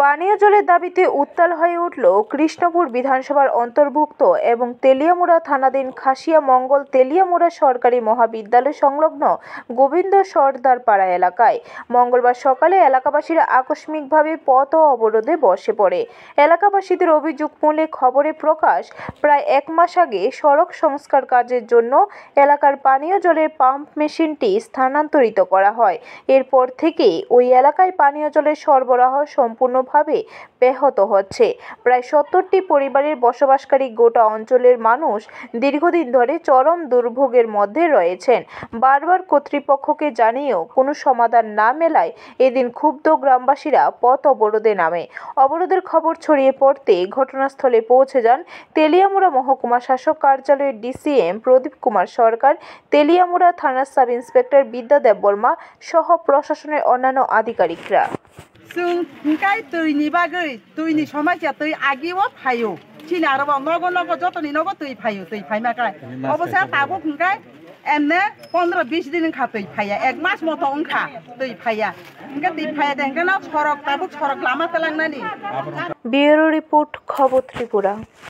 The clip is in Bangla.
পানীয় জলের দাবিতে উত্তাল হয়ে উঠল কৃষ্ণপুর বিধানসভার অন্তর্ভুক্ত এবং তেলিয়ামুড়া থানাধীন খাসিয়া মঙ্গল তেলিয়ামুড়া সরকারি মহাবিদ্যালয় সংলগ্ন গোবিন্দ সর্দার পাড়া এলাকায় মঙ্গলবার সকালে এলাকাবাসীরা আকস্মিকভাবে পথ অবরোধে বসে পড়ে। এলাকাবাসীদের অভিযোগ মূলে খবরে প্রকাশ, প্রায় এক মাস আগে সড়ক সংস্কার কাজের জন্য এলাকার পানীয় জলের পাম্প মেশিনটি স্থানান্তরিত করা হয়। এরপর থেকে ওই এলাকায় পানীয় জলের সরবরাহ সম্পূর্ণভাবে ব্যাহত হচ্ছে। প্রায় 70টি পরিবারের বসবাসকারী গোটা অঞ্চলের মানুষ দীর্ঘদিন ধরে চরম দুর্ভোগের মধ্যে রয়েছেন। বারবার কর্তৃপক্ষকে জানিয়েও কোনো সমাধান না মেলায় এদিন ক্ষুব্ধ গ্রামবাসীরা পথ অবরোধে নামে। অবরোধের খবর ছড়িয়ে পড়তে ঘটনাস্থলে পৌঁছে যান তেলিয়ামুড়া মহকুমা শাসক কার্যালয়ের ডিসিএম প্রদীপ কুমার সরকার, তেলিয়ামুড়া থানার সাব ইন্সপেক্টর বিদ্যা দেববর্মা সহ প্রশাসনের অন্যান্য আধিকারিকরা। তুইনি সমস্যা তুই আগেও ফাইও চিনি আর নগ নগ যতনি নগ তুই ফাইও তুই ফাইমাকায় অবশ্য তাবো খুঁকায় এমনে 15-20 দিন খা তুই ফাইয়া 1 মাস মতো খা তুই ফাইয়া তুই ফাইয়া দেখ না সড়ক তাবো সড়ক লামাতে লাংনানি। ব্যুরো রিপোর্ট, খবর ত্রিপুরা।